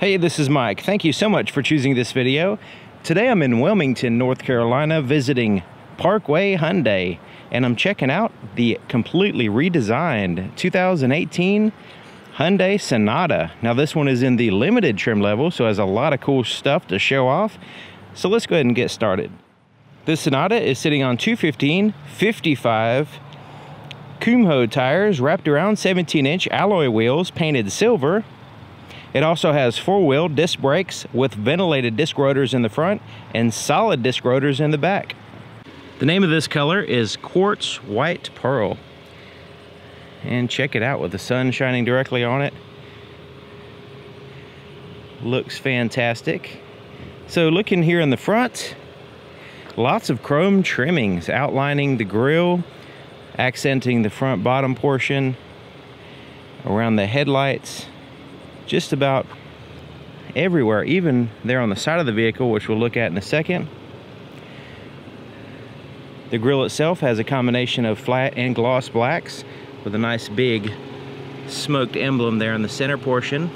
Hey, this is Mike. Thank you so much for choosing this video. Today I'm in Wilmington, North Carolina, visiting Parkway Hyundai, and I'm checking out the completely redesigned 2018 Hyundai Sonata. Now this one is in the limited trim level, so it has a lot of cool stuff to show off. So let's go ahead and get started. This Sonata is sitting on 215/55 Kumho tires, wrapped around 17-inch alloy wheels, painted silver. It also has four-wheel disc brakes with ventilated disc rotors in the front and solid disc rotors in the back. The name of this color is Quartz White Pearl. And check it out with the sun shining directly on it. Looks fantastic. So looking here in the front, lots of chrome trimmings outlining the grille, accenting the front bottom portion, around the headlights, just about everywhere, even there on the side of the vehicle, which we'll look at in a second. The grille itself has a combination of flat and gloss blacks with a nice big smoked emblem there in the center portion.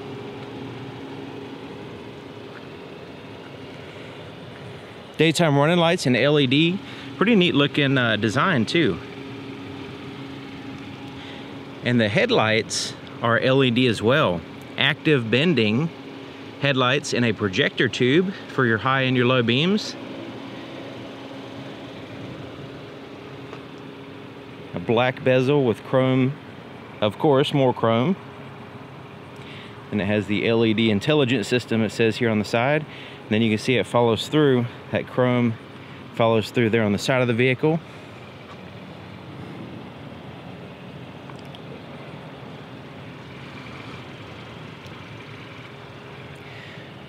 Daytime running lights and LED. Pretty neat looking design too. And the headlights are LED as well. Active bending headlights in a projector tube for your high and your low beams. A black bezel with chrome, of course, more chrome. And it has the LED intelligence system, it says here on the side. And then you can see it follows through, that chrome follows through there on the side of the vehicle.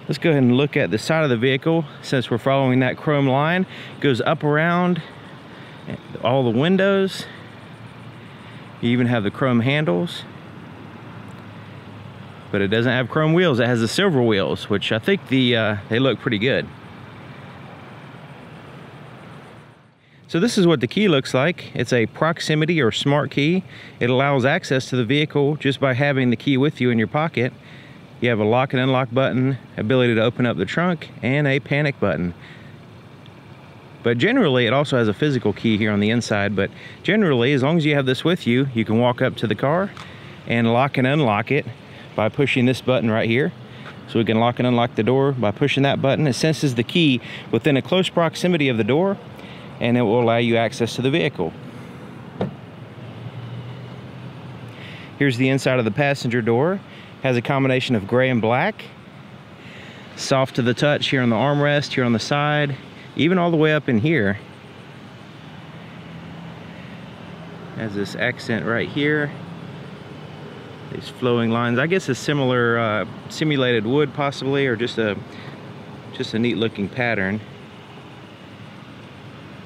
Let's go ahead and look at the side of the vehicle. Since we're following that chrome line, it goes up around all the windows. You even have the chrome handles, but it doesn't have chrome wheels. It has the silver wheels, which I think they look pretty good. So this is what the key looks like. It's a proximity or smart key. It allows access to the vehicle just by having the key with you in your pocket. You have a lock and unlock button, ability to open up the trunk, and a panic button. But generally, it also has a physical key here on the inside, but generally, as long as you have this with you, you can walk up to the car and lock and unlock it by pushing this button right here. So we can lock and unlock the door by pushing that button. It senses the key within a close proximity of the door, and it will allow you access to the vehicle. Here's the inside of the passenger door. Has a combination of gray and black. Soft to the touch here on the armrest, here on the side, even all the way up in here. Has this accent right here. These flowing lines. I guess a similar simulated wood possibly, or just a neat looking pattern.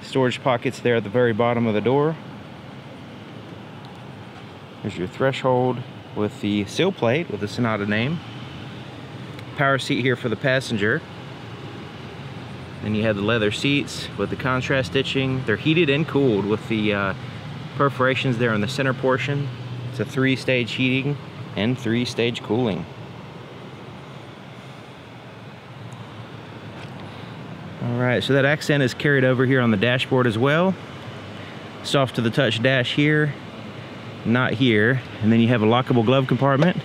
Storage pockets there at the very bottom of the door. There's your threshold with the sill plate with the Sonata name. Power seat here for the passenger. Then you have the leather seats with the contrast stitching. They're heated and cooled with the perforations there in the center portion. It's a 3-stage heating and 3-stage cooling. Alright, so that accent is carried over here on the dashboard as well. Soft to the touch dash here. Not here. And then you have a lockable glove compartment.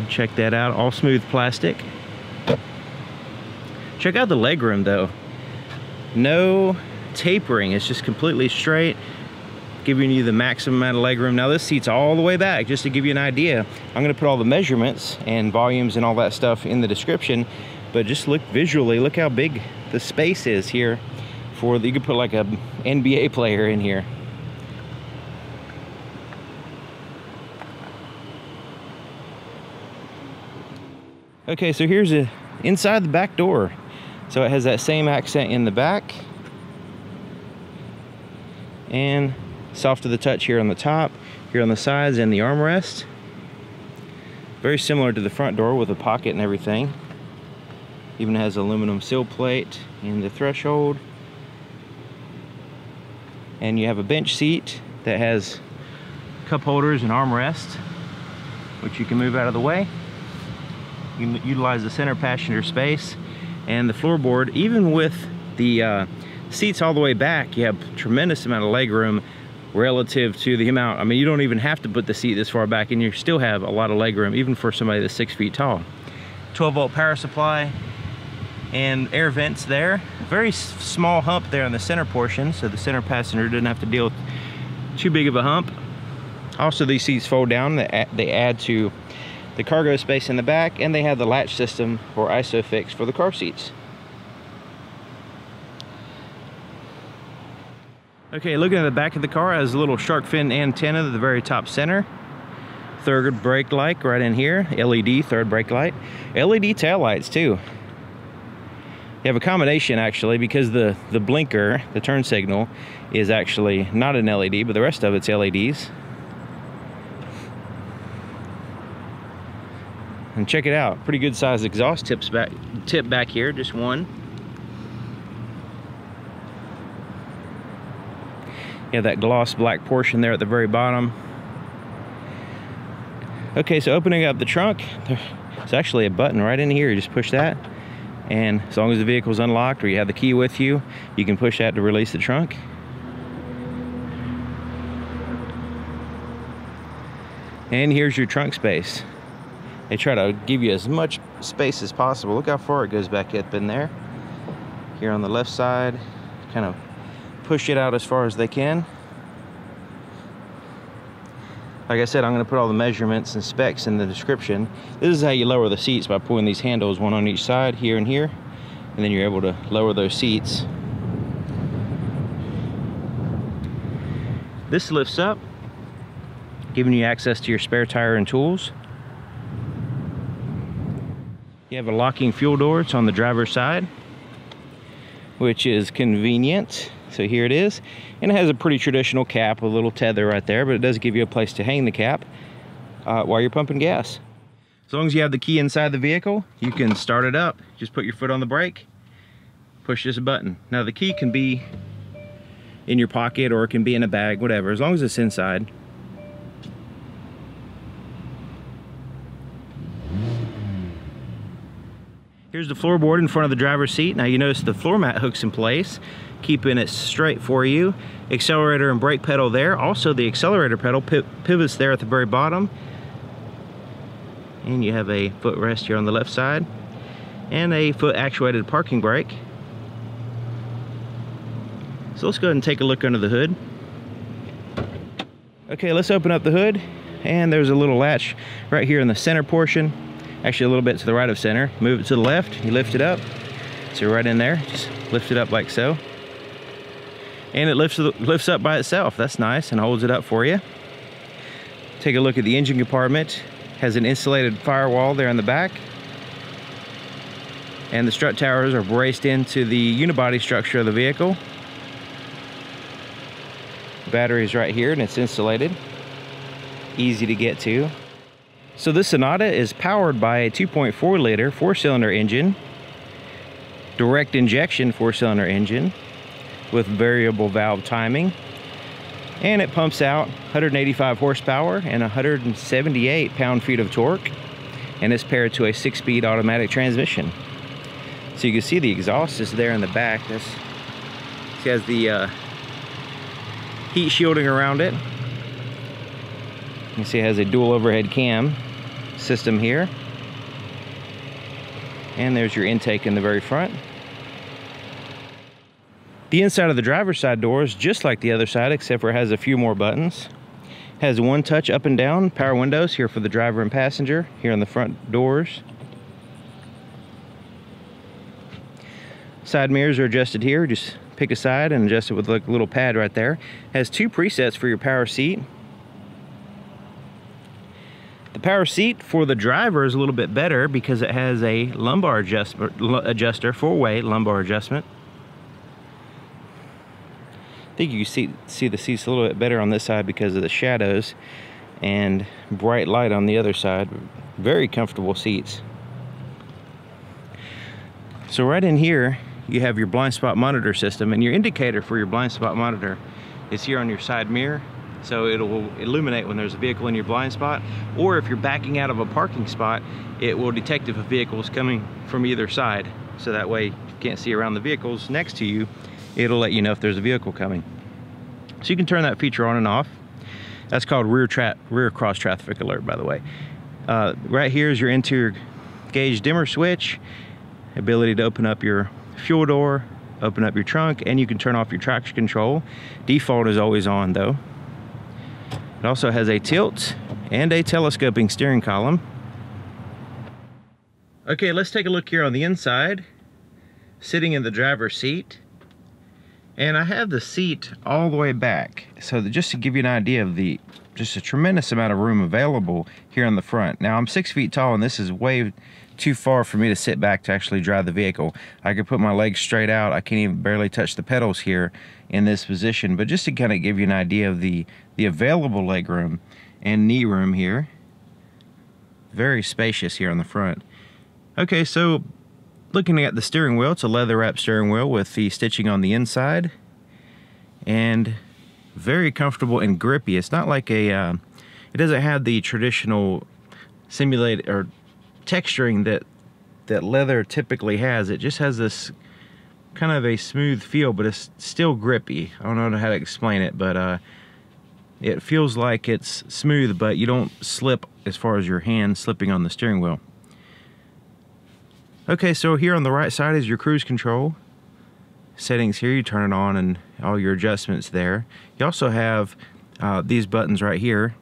Check that out, all smooth plastic. Check out the legroom though. No tapering, it's just completely straight, giving you the maximum amount of legroom. Now this seat's all the way back, just to give you an idea. I'm gonna put all the measurements and volumes and all that stuff in the description, but just look visually, look how big the space is here. You could put like a NBA player in here. Okay, so here's inside the back door. So it has that same accent in the back. And soft to the touch here on the top, here on the sides and the armrest. Very similar to the front door with a pocket and everything. Even has aluminum sill plate in the threshold. And you have a bench seat that has cup holders and armrest, which you can move out of the way. You can utilize the center passenger space and the floorboard. Even with the seats all the way back, you have tremendous amount of leg room relative to the amount. I mean, you don't even have to put the seat this far back and you still have a lot of leg room, even for somebody that's 6 feet tall. 12-volt power supply and air vents there. Very small hump there in the center portion, so the center passenger didn't have to deal with too big of a hump. Also, these seats fold down. They add to the cargo space in the back, and they have the latch system or ISOFIX for the car seats. Okay, looking at the back of the car, it has a little shark fin antenna at the very top center. Third brake light right in here, LED third brake light. LED tail lights too. You have a combination actually, because the blinker, the turn signal, is actually not an LED, but the rest of it's LEDs. And check it out, pretty good sized exhaust tip back here, just one. You have that gloss black portion there at the very bottom. Okay, so opening up the trunk, there's actually a button right in here. You just push that, and as long as the vehicle's unlocked or you have the key with you, you can push that to release the trunk. And here's your trunk space. They try to give you as much space as possible. Look how far it goes back up in there. Here on the left side, kind of push it out as far as they can. Like I said, I'm going to put all the measurements and specs in the description. This is how you lower the seats, by pulling these handles, one on each side, here and here, and then you're able to lower those seats. This lifts up, giving you access to your spare tire and tools. You have a locking fuel door. It's on the driver's side, which is convenient. So here it is, and it has a pretty traditional cap with a little tether right there, but it does give you a place to hang the cap while you're pumping gas. As long as you have the key inside the vehicle, you can start it up. Just put your foot on the brake, push this button. Now the key can be in your pocket or it can be in a bag, whatever, as long as it's inside. Here's the floorboard in front of the driver's seat. Now you notice the floor mat hooks in place, keeping it straight for you. Accelerator and brake pedal there. Also the accelerator pedal pivots there at the very bottom. And you have a footrest here on the left side. And a foot actuated parking brake. So let's go ahead and take a look under the hood. Okay, let's open up the hood. And there's a little latch right here in the center portion. Actually a little bit to the right of center. Move it to the left, you lift it up. So right in there, just lift it up like so. And it lifts up by itself. That's nice, and holds it up for you. Take a look at the engine compartment. Has an insulated firewall there in the back. And the strut towers are braced into the unibody structure of the vehicle. The battery is right here and it's insulated. Easy to get to. So this Sonata is powered by a 2.4 liter 4-cylinder engine, direct injection 4-cylinder engine with variable valve timing, and it pumps out 185 horsepower and 178 pound-feet of torque, and it's paired to a 6-speed automatic transmission. So you can see the exhaust is there in the back. It has the heat shielding around it. You can see it has a dual overhead cam system here. And there's your intake in the very front. The inside of the driver's side door is just like the other side, except for it has a few more buttons. It has one touch up and down, power windows here for the driver and passenger, here on the front doors. Side mirrors are adjusted here. Just pick a side and adjust it with a little pad right there. It has 2 presets for your power seat. The power seat for the driver is a little bit better because it has a lumbar adjuster, 4-way lumbar adjustment. I think you can see the seats a little bit better on this side because of the shadows and bright light on the other side. Very comfortable seats. So right in here, you have your blind spot monitor system, and your indicator for your blind spot monitor is here on your side mirror. So it'll illuminate when there's a vehicle in your blind spot, or if you're backing out of a parking spot, it will detect if a vehicle is coming from either side. So that way, if you can't see around the vehicles next to you, it'll let you know if there's a vehicle coming. So you can turn that feature on and off. That's called rear cross traffic alert, by the way. Right here is your interior gauge dimmer switch, ability to open up your fuel door, open up your trunk, and you can turn off your traction control. Default is always on though. It also has a tilt and a telescoping steering column. Okay, let's take a look here on the inside. Sitting in the driver's seat. And I have the seat all the way back. So that just to give you an idea of just a tremendous amount of room available here on the front. Now I'm 6 feet tall and this is way too far for me to sit back to actually drive the vehicle. I could put my legs straight out. I can't even barely touch the pedals here in this position. But just to kind of give you an idea of the available leg room and knee room here. Very spacious here on the front. Okay, so looking at the steering wheel, it's a leather wrap steering wheel with the stitching on the inside. And very comfortable and grippy. It's not like it doesn't have the traditional simulated or texturing that leather typically has. It just has this kind of a smooth feel, but it's still grippy. I don't know how to explain it, but it feels like it's smooth, but you don't slip as far as your hand slipping on the steering wheel. Okay, so here on the right side is your cruise control settings. Here you turn it on and all your adjustments there. You also have these buttons right here.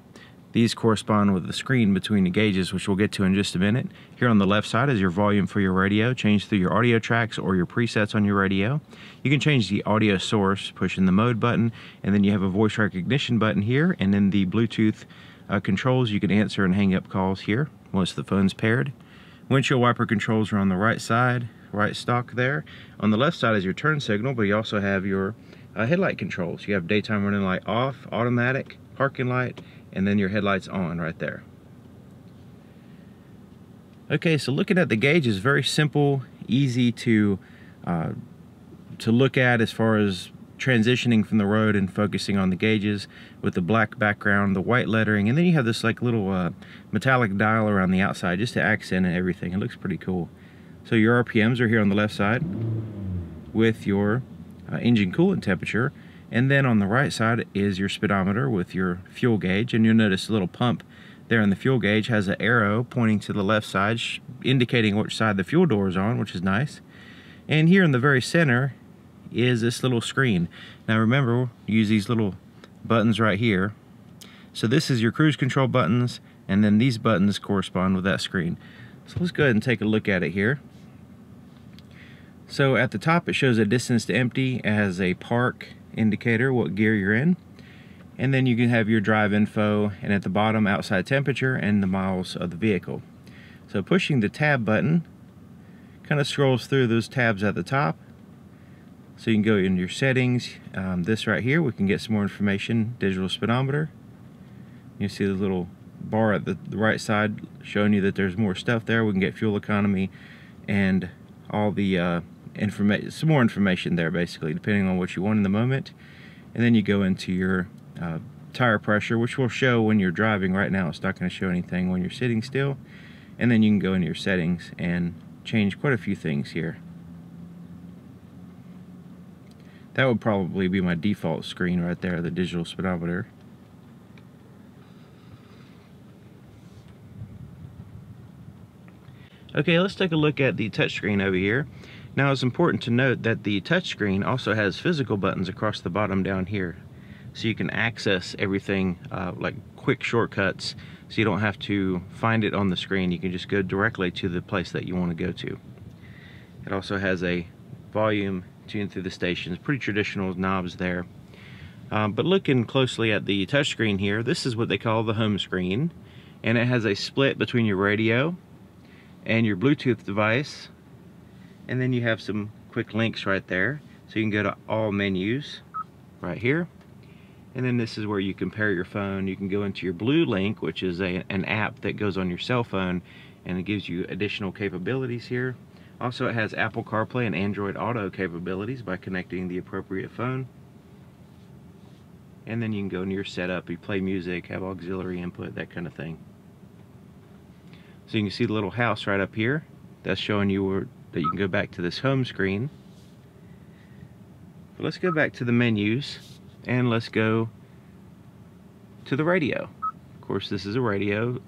These correspond with the screen between the gauges, which we'll get to in just a minute. Here on the left side is your volume for your radio. Change through your audio tracks or your presets on your radio. You can change the audio source, pushing the mode button, and then you have a voice recognition button here, and then the Bluetooth controls. You can answer and hang up calls here once the phone's paired. Windshield wiper controls are on the right side, right stock there. On the left side is your turn signal, but you also have your headlight controls. You have daytime running light off, automatic, parking light, and then your headlights on right there. Okay, so looking at the gauge is very simple, easy to look at as far as transitioning from the road and focusing on the gauges with the black background, the white lettering, and then you have this like little metallic dial around the outside just to accent everything. It looks pretty cool. So your RPMs are here on the left side with your engine coolant temperature. And then on the right side is your speedometer with your fuel gauge, and you'll notice a little pump there in the fuel gauge has an arrow pointing to the left side, indicating which side the fuel door is on, which is nice. And here in the very center is this little screen. Now remember, use these little buttons right here. So this is your cruise control buttons, and then these buttons correspond with that screen. So let's go ahead and take a look at it here. So at the top it shows a distance to empty. It has a park indicator, what gear you're in, and then you can have your drive info, and at the bottom outside temperature and the miles of the vehicle. So pushing the tab button kind of scrolls through those tabs at the top, so you can go into your settings. This right here, we can get some more information. Digital speedometer, you see the little bar at the right side showing you that there's more stuff there. We can get fuel economy and all the some more information there, basically, depending on what you want in the moment. And then you go into your tire pressure, which will show when you're driving. Right now it's not going to show anything when you're sitting still. And then you can go into your settings and change quite a few things here. That would probably be my default screen right there, the digital speedometer. Okay, let's take a look at the touchscreen over here. Now it's important to note that the touchscreen also has physical buttons across the bottom down here. So you can access everything like quick shortcuts, so you don't have to find it on the screen. You can just go directly to the place that you want to go to. It also has a volume tuned through the stations, pretty traditional knobs there. But looking closely at the touchscreen here, this is what they call the home screen, and it has a split between your radio and your Bluetooth device. And then you have some quick links right there, so you can go to all menus right here. And then this is where you can pair your phone. You can go into your Blue Link, which is an app that goes on your cell phone, and it gives you additional capabilities here. Also, it has Apple CarPlay and Android Auto capabilities by connecting the appropriate phone. And then you can go into your setup, you play music, have auxiliary input, that kind of thing. So you can see the little house right up here. That's showing you that you can go back to this home screen. But let's go back to the menus and let's go to the radio. Of course, this is a radio.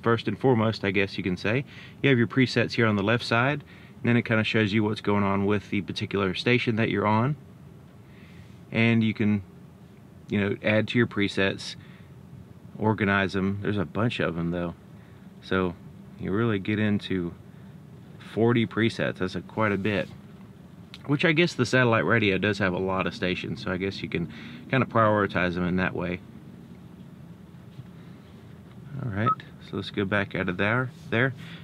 First and foremost, I guess you can say, you have your presets here on the left side, and then it kind of shows you what's going on with the particular station that you're on. And you can, add to your presets, organize them. There's a bunch of them though, so you really get into 40 presets. That's quite a bit, which I guess the satellite radio does have a lot of stations, so I guess you can kind of prioritize them in that way. Alright, so let's go back out of there.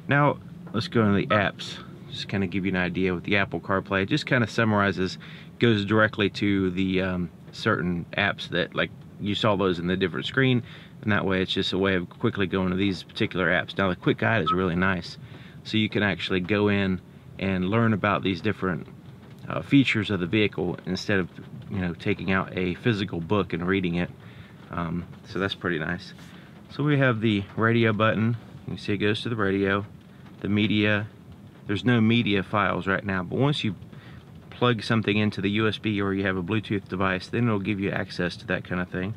Now let's go into the apps. Just kind of give you an idea with the Apple CarPlay. It just kind of summarizes, goes directly to the certain apps that, like, you saw those in the different screen, and that way it's just a way of quickly going to these particular apps. Now the quick guide is really nice, so you can actually go in and learn about these different features of the vehicle instead of taking out a physical book and reading it. So that's pretty nice. So we have the radio button. You can see it goes to the radio. The media, there's no media files right now, but once you plug something into the USB or you have a Bluetooth device, then it'll give you access to that kind of thing.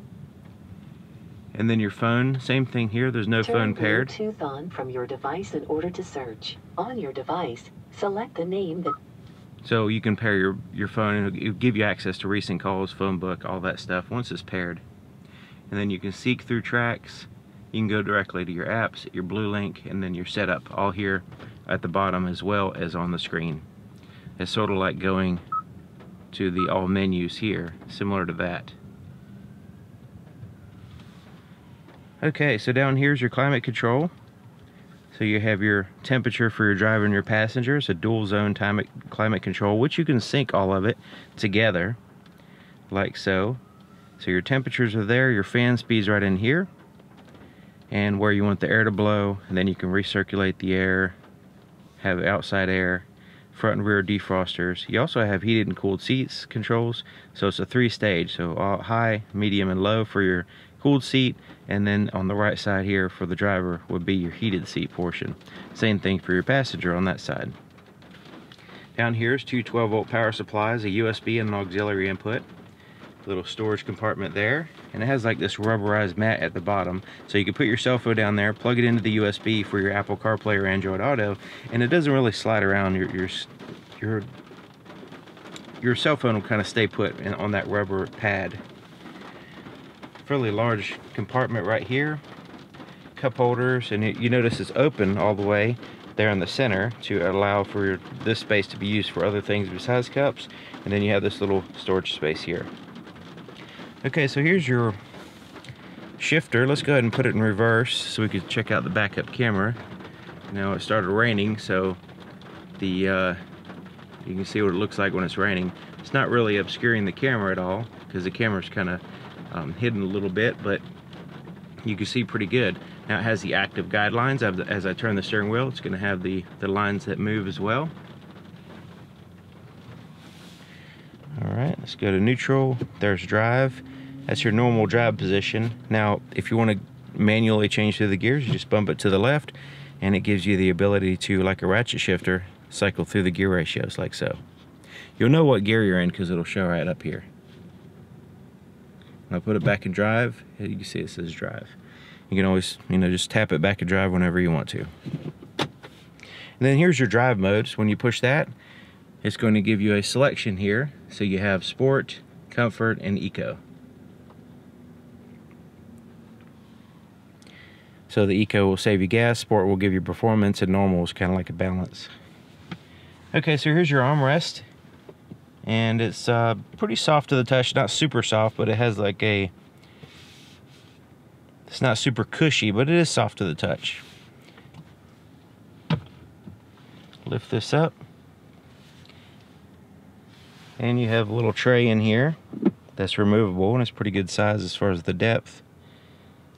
And then your phone, same thing here, there's no phone paired. Turn Bluetooth on from your device in order to search. On your device, select the name that... So you can pair your phone, and it'll give you access to recent calls, phone book, all that stuff once it's paired. And then you can seek through tracks. You can go directly to your apps, your Blue Link, and then your setup, all here at the bottom as well as on the screen. It's sort of like going to the all menus here, similar to that. Okay, so down here's your climate control. So you have your temperature for your driver and your passengers, a dual zone climate control, which you can sync all of it together, like so. So your temperatures are there, your fan speed's right in here, and where you want the air to blow, and then you can recirculate the air, have outside air, front and rear defrosters. You also have heated and cooled seats controls, so it's a 3-stage, so high, medium, and low for your cooled seat, and then on the right side here for the driver would be your heated seat portion. Same thing for your passenger on that side. Down here is two 12-volt power supplies, a USB and an auxiliary input. Little storage compartment there, and it has like this rubberized mat at the bottom, so you can put your cell phone down there, plug it into the USB for your Apple CarPlay or Android Auto, and it doesn't really slide around. Your cell phone will kind of stay put on that rubber pad. Fairly large compartment right here, cup holders, and you notice it's open all the way there in the center to allow for this space to be used for other things besides cups, and then you have this little storage space here. Okay, so here's your shifter. Let's go ahead and put it in reverse so we could check out the backup camera. Now it started raining, so you can see what it looks like when it's raining. It's not really obscuring the camera at all because the camera's kind of hidden a little bit, but you can see pretty good. Now it has the active guidelines. As I turn the steering wheel, it's going to have the lines that move as well. Alright, let's go to neutral. There's drive. That's your normal drive position. Now, if you want to manually change through the gears, you just bump it to the left, and it gives you the ability to, like a ratchet shifter, cycle through the gear ratios like so. You'll know what gear you're in because it'll show right up here. When I put it back in drive, you can see it says drive. You can always, just tap it back in drive whenever you want to. And then here's your drive modes. When you push that, it's going to give you a selection here. So you have Sport, Comfort, and Eco. So the Eco will save you gas, Sport will give you performance, and Normal is kind of like a balance. Okay, so here's your armrest. And it's pretty soft to the touch, not super soft, but it has like it's not super cushy, but it is soft to the touch. Lift this up. And you have a little tray in here that's removable, and it's pretty good size as far as the depth.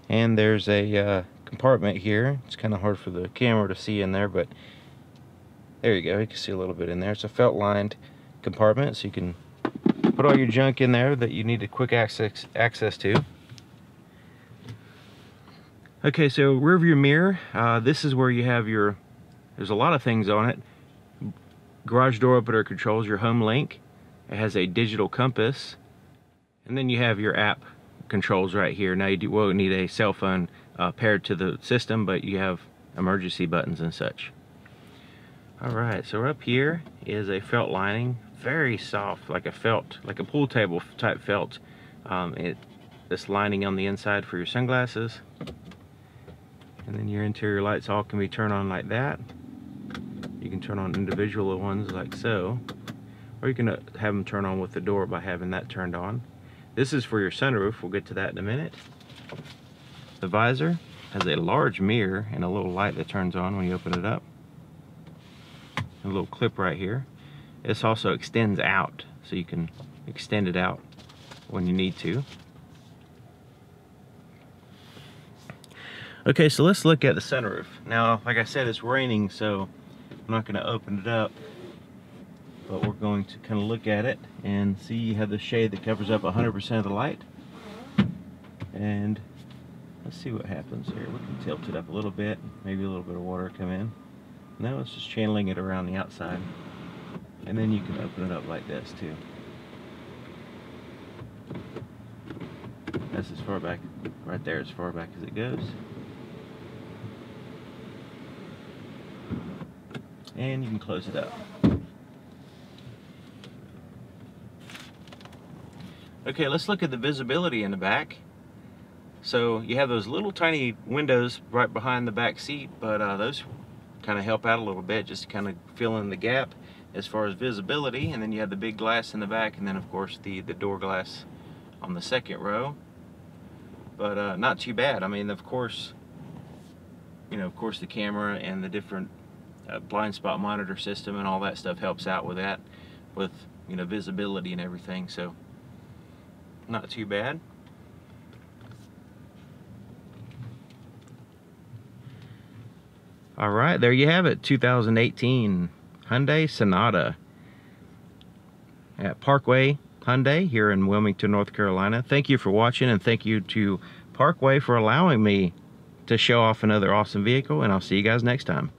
And there's a compartment here. It's kind of hard for the camera to see in there, but there you go. You can see a little bit in there. It's a felt lined compartment, so you can put put all your junk in there that you need a quick access to. Okay, so rear view mirror, this is where you have your, there's a lot of things on it. Garage door opener controls your home link. It has a digital compass. And then you have your app controls right here. Now you won't need a cell phone paired to the system, but you have emergency buttons and such. Alright, so up here is a felt lining. Very soft, like a felt, like a pool table type felt. This lining on the inside for your sunglasses. And then your interior lights all can be turned on like that. You can turn on individual ones like so, or you can have them turn on with the door by having that turned on. This is for your sunroof. We'll get to that in a minute. The visor has a large mirror and a little light that turns on when you open it up. A little clip right here. This also extends out, so you can extend it out when you need to. Okay, so let's look at the sunroof. Now, like I said, it's raining, so I'm not going to open it up, but we're going to kind of look at it and see you have the shade that covers up 100% of the light. And let's see what happens here. We can tilt it up a little bit, maybe a little bit of water come in. No, it's just channeling it around the outside. And then you can open it up like this too. That's as far back, right there, as far back as it goes. And you can close it up. Okay, let's look at the visibility in the back. So you have those little tiny windows right behind the back seat, but those kind of help out a little bit, just to kind of fill in the gap as far as visibility. And then you have the big glass in the back, and then of course the door glass on the second row. But not too bad. I mean, of course, you know, of course the camera and the different blind spot monitor system and all that stuff helps out with that, with, you know, visibility and everything. So not too bad. All right, there you have it, 2018 Hyundai Sonata at Parkway Hyundai here in Wilmington, North Carolina. Thank you for watching, and thank you to Parkway for allowing me to show off another awesome vehicle, and I'll see you guys next time.